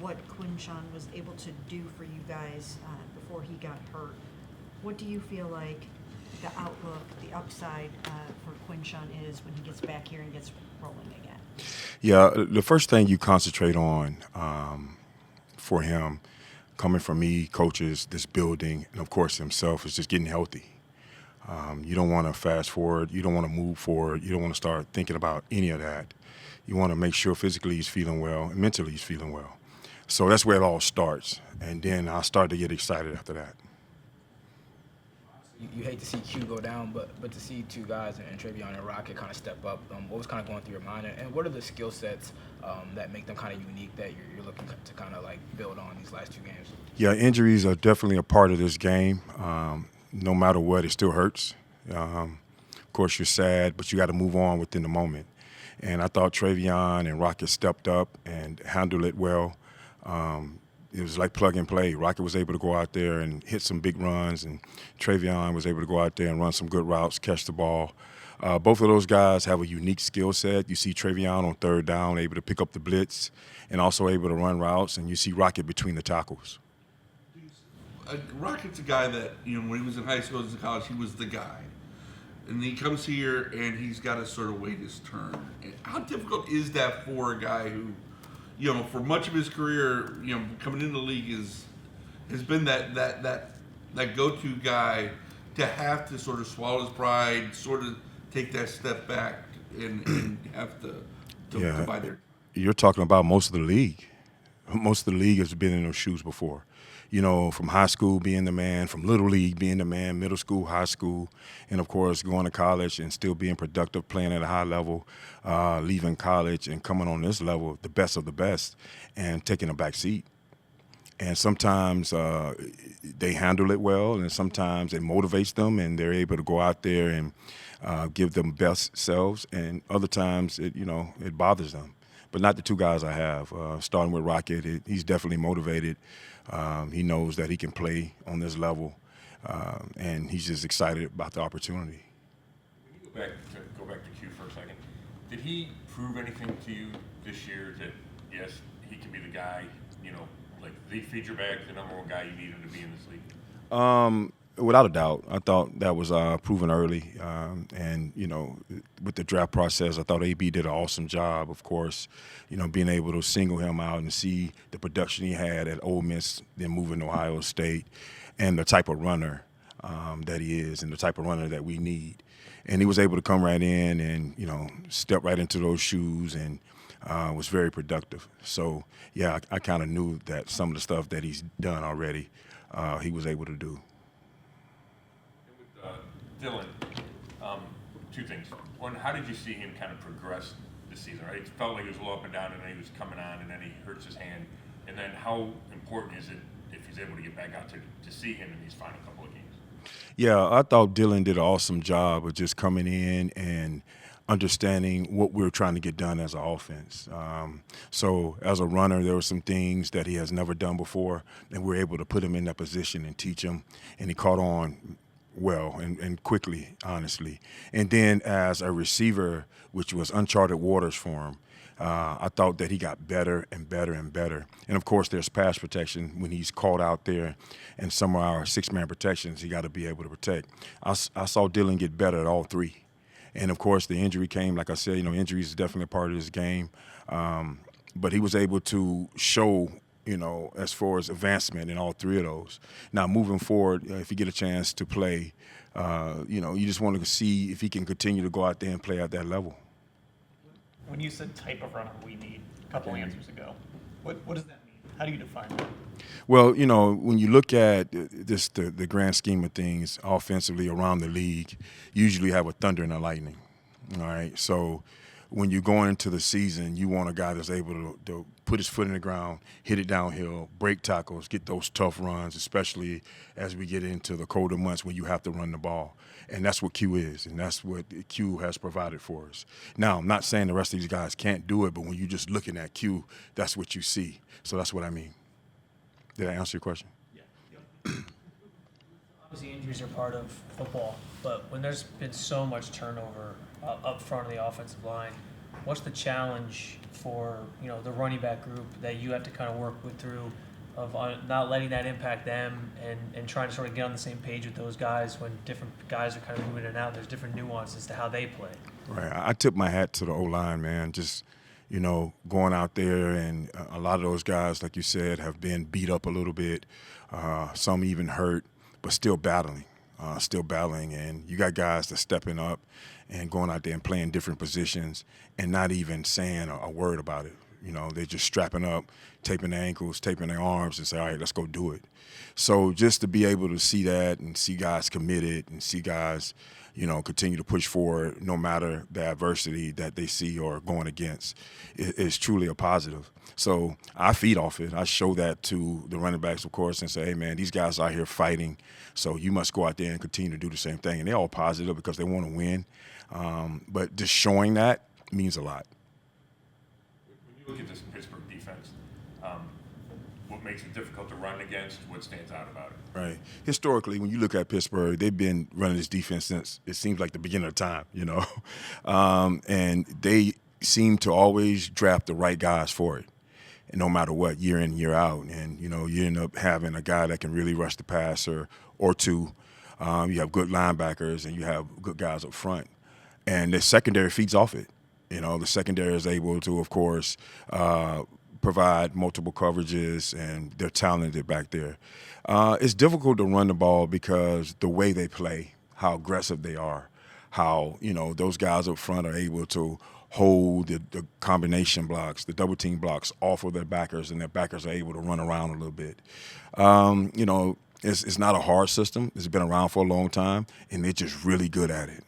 what Quinshawn was able to do for you guys before he got hurt. What do you feel like the outlook, the upside for Quinshawn is when he gets back here and gets rolling again? Yeah, the first thing you concentrate on for him, coming from me, coaches, this building, and of course himself, is just getting healthy. You don't want to fast forward. You don't want to move forward. You don't want to start thinking about any of that. You want to make sure physically he's feeling well and mentally he's feeling well. So that's where it all starts. And then I start to get excited after that. You hate to see Q go down, but to see two guys and Travion and Rocket kind of step up, what was kind of going through your mind? And what are the skill sets that make them kind of unique that you're looking to kind of like build on these last two games? Yeah, injuries are definitely a part of this game. No matter what, it still hurts. Of course, you're sad, but you got to move on within the moment. And I thought Travion and Rocket stepped up and handled it well. It was like plug and play. Rocket was able to go out there and hit some big runs, and Travion was able to go out there and run some good routes, catch the ball. Both of those guys have a unique skill set. You see Travion on third down, able to pick up the blitz and also able to run routes, and you see Rocket between the tackles. Rocket's a guy that, when he was in high school and in college, he was the guy. And he comes here and he's got to sort of wait his turn. And how difficult is that for a guy who, for much of his career, coming into the league has been that go-to guy to have to sort of swallow his pride, sort of take that step back and have to buy their. You're talking about most of the league. Most of the league has been in those shoes before. From high school being the man, from little league being the man, middle school, high school, and of course going to college and still being productive, playing at a high level, leaving college and coming on this level, the best of the best, and taking a back seat. And sometimes they handle it well, and sometimes it motivates them, and they're able to go out there and give them best selves. And other times, it bothers them. But not the two guys I have. Starting with Rocket, he's definitely motivated. He knows that he can play on this level, and he's just excited about the opportunity. When you go back to Q for a second, did he prove anything to you this year that, yes, he can be the guy, like the feature back, the number one guy you need him to be in this league? Without a doubt. I thought that was proven early. And, with the draft process, I thought AB did an awesome job, of course, being able to single him out and see the production he had at Ole Miss, then moving to Ohio State, and the type of runner that he is and the type of runner that we need. And he was able to come right in and, step right into those shoes and was very productive. So, yeah, I kind of knew that some of the stuff that he's done already, he was able to do. Dylan, two things. One, how did you see him kind of progress this season, right? It felt like it was a little up and down, and then he was coming on, and then he hurts his hand. And then how important is it if he's able to get back out to see him in these final couple of games? Yeah, I thought Dylan did an awesome job of just coming in and understanding what we were trying to get done as an offense. So as a runner, there were some things that he has never done before, and we were able to put him in that position and teach him, and he caught on well and quickly, honestly. And then as a receiver, which was uncharted waters for him, I thought that he got better and better and better. And, of course, there's pass protection when he's caught out there, and some of our six-man protections he got to be able to protect. I saw Dylan get better at all three. And, of course, the injury came. Like I said, injuries is definitely a part of this game. But he was able to show as far as advancement in all three of those. Now, moving forward, if you get a chance to play, you just want to see if he can continue to go out there and play at that level. When you said type of runner we need a couple answers ago, what does that mean? How do you define that? Well, when you look at this, the grand scheme of things offensively around the league, you usually have a thunder and a lightning. All right, so when you're going into the season, you want a guy that's able to put his foot in the ground, hit it downhill, break tackles, get those tough runs, especially as we get into the colder months when you have to run the ball. And that's what Q is, and that's what Q has provided for us. Now, I'm not saying the rest of these guys can't do it, but when you're just looking at Q, that's what you see. So that's what I mean. Did I answer your question? Yeah. Obviously, injuries are part of football, but when there's been so much turnover up front of the offensive line, what's the challenge for the running back group that you have to kind of work with through of not letting that impact them and trying to sort of get on the same page with those guys when different guys are kind of moving in and out. There's different nuances to how they play. Right. I tip my hat to the O-line, man. Just, going out there, and a lot of those guys, like you said, have been beat up a little bit, some even hurt, but still battling. And you got guys that's stepping up and going out there and playing different positions and not even saying a word about it. They're just strapping up, taping their ankles, taping their arms, and say, all right, let's go do it. So just to be able to see that and see guys committed and see guys, continue to push forward no matter the adversity that they see or going against is truly a positive. So I feed off it. I show that to the running backs, of course, and say, hey, man, these guys are out here fighting, so you must go out there and continue to do the same thing. And they're all positive because they want to win. But just showing that means a lot. When you look at this Pittsburgh defense, what makes it difficult to run against? What stands out about it? Right. Historically, when you look at Pittsburgh, they've been running this defense since it seems like the beginning of time, and they seem to always draft the right guys for it, and no matter what, year in, year out. And, you end up having a guy that can really rush the passer or two. You have good linebackers and you have good guys up front. And the secondary feeds off it. The secondary is able to, of course, provide multiple coverages, and they're talented back there. It's difficult to run the ball because the way they play, how aggressive they are, how, those guys up front are able to hold the combination blocks, the double team blocks off of their backers, and their backers are able to run around a little bit. It's not a hard system. It's been around for a long time, and they're just really good at it.